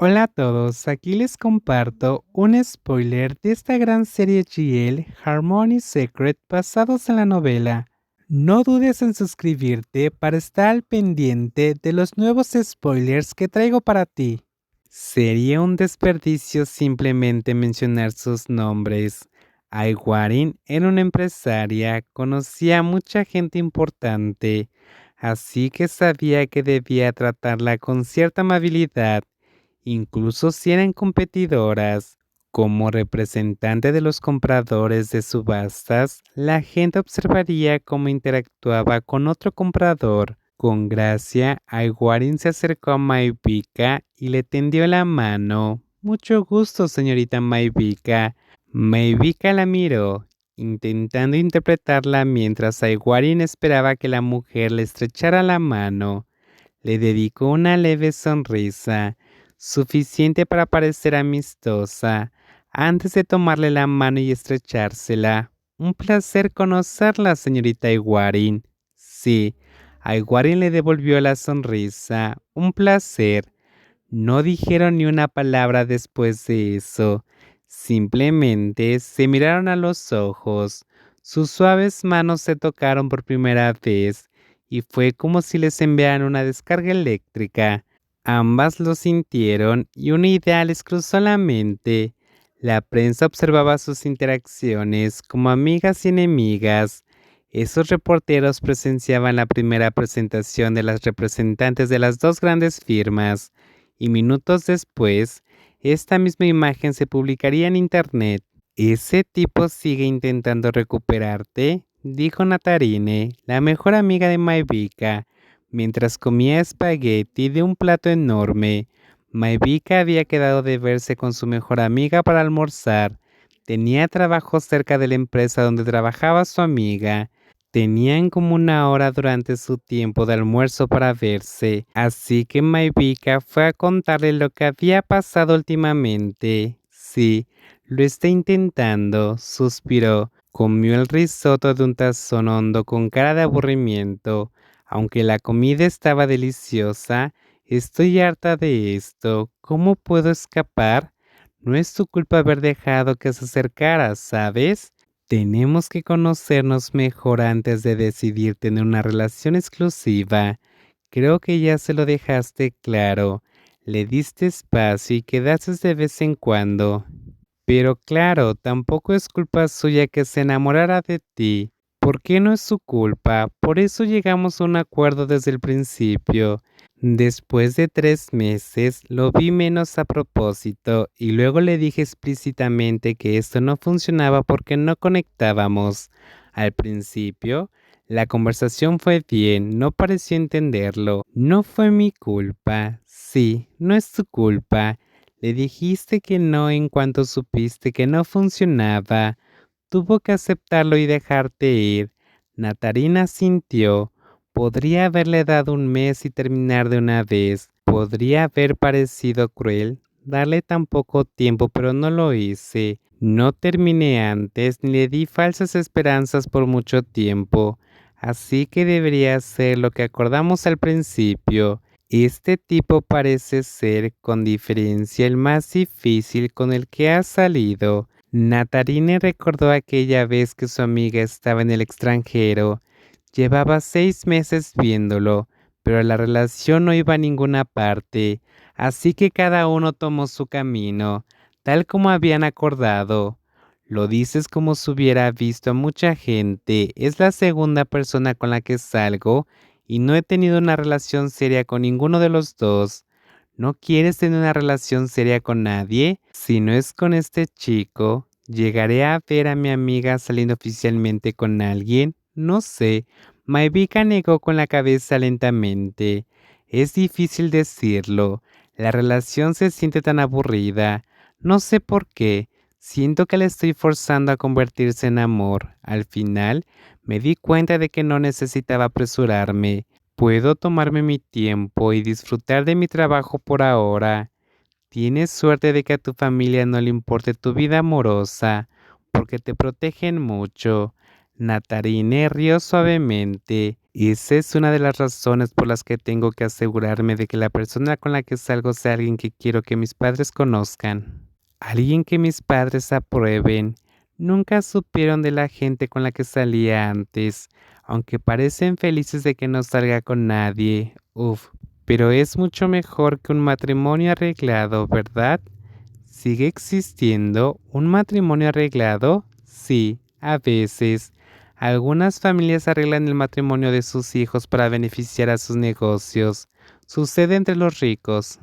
Hola a todos, aquí les comparto un spoiler de esta gran serie GL Harmony Secret basados en la novela. No dudes en suscribirte para estar al pendiente de los nuevos spoilers que traigo para ti. Sería un desperdicio simplemente mencionar sus nombres. Aiguarin era una empresaria, conocía a mucha gente importante, así que sabía que debía tratarla con cierta amabilidad. Incluso si eran competidoras. Como representante de los compradores de subastas, la gente observaría cómo interactuaba con otro comprador. Con gracia, Aiguarin se acercó a Maivika y le tendió la mano. Mucho gusto, señorita Maivika. Maivika la miró, intentando interpretarla mientras Aiguarin esperaba que la mujer le estrechara la mano. Le dedicó una leve sonrisa, suficiente para parecer amistosa, antes de tomarle la mano y estrechársela. Un placer conocerla, señorita Iguarin. Sí, a Iguarin le devolvió la sonrisa. Un placer. No dijeron ni una palabra después de eso. Simplemente se miraron a los ojos. Sus suaves manos se tocaron por primera vez y fue como si les enviaran una descarga eléctrica. Ambas lo sintieron y una idea les cruzó la mente. La prensa observaba sus interacciones como amigas y enemigas. Esos reporteros presenciaban la primera presentación de las representantes de las dos grandes firmas y minutos después, esta misma imagen se publicaría en internet. Ese tipo sigue intentando recuperarte, dijo Natarine, la mejor amiga de Maivika, mientras comía espagueti de un plato enorme. Maivika había quedado de verse con su mejor amiga para almorzar. Tenía trabajo cerca de la empresa donde trabajaba su amiga. Tenían como una hora durante su tiempo de almuerzo para verse, así que Maivika fue a contarle lo que había pasado últimamente. Sí, lo está intentando, suspiró. Comió el risotto de un tazón hondo con cara de aburrimiento. Aunque la comida estaba deliciosa, estoy harta de esto. ¿Cómo puedo escapar? No es tu culpa haber dejado que se acercara, ¿sabes? Tenemos que conocernos mejor antes de decidir tener una relación exclusiva. Creo que ya se lo dejaste claro. Le diste espacio y quedaste de vez en cuando. Pero claro, tampoco es culpa suya que se enamorara de ti. ¿Por qué no es su culpa? Por eso llegamos a un acuerdo desde el principio. Después de 3 meses, lo vi menos a propósito y luego le dije explícitamente que esto no funcionaba porque no conectábamos. Al principio, la conversación fue bien, no pareció entenderlo. No fue mi culpa. Sí, no es tu culpa. Le dijiste que no en cuanto supiste que no funcionaba. Tuvo que aceptarlo y dejarte ir. Natarina sintió. Podría haberle dado un mes y terminar de una vez. Podría haber parecido cruel darle tan poco tiempo, pero no lo hice. No terminé antes ni le di falsas esperanzas por mucho tiempo. Así que debería hacer lo que acordamos al principio. Este tipo parece ser, con diferencia, el más difícil con el que ha salido. Natarine recordó aquella vez que su amiga estaba en el extranjero. Llevaba 6 meses viéndolo, pero la relación no iba a ninguna parte, así que cada uno tomó su camino, tal como habían acordado. Lo dices como si hubiera visto a mucha gente, es la segunda persona con la que salgo y no he tenido una relación seria con ninguno de los dos. ¿No quieres tener una relación seria con nadie? Si no es con este chico, ¿llegaré a ver a mi amiga saliendo oficialmente con alguien? No sé. Maivika negó con la cabeza lentamente. Es difícil decirlo. La relación se siente tan aburrida. No sé por qué. Siento que la estoy forzando a convertirse en amor. Al final, me di cuenta de que no necesitaba apresurarme. Puedo tomarme mi tiempo y disfrutar de mi trabajo por ahora. Tienes suerte de que a tu familia no le importe tu vida amorosa, porque te protegen mucho. Natarine rió suavemente. Esa es una de las razones por las que tengo que asegurarme de que la persona con la que salgo sea alguien que quiero que mis padres conozcan. Alguien que mis padres aprueben. Nunca supieron de la gente con la que salía antes, aunque parecen felices de que no salga con nadie. Uf, pero es mucho mejor que un matrimonio arreglado, ¿verdad? ¿Sigue existiendo un matrimonio arreglado? Sí, a veces. Algunas familias arreglan el matrimonio de sus hijos para beneficiar a sus negocios. Sucede entre los ricos,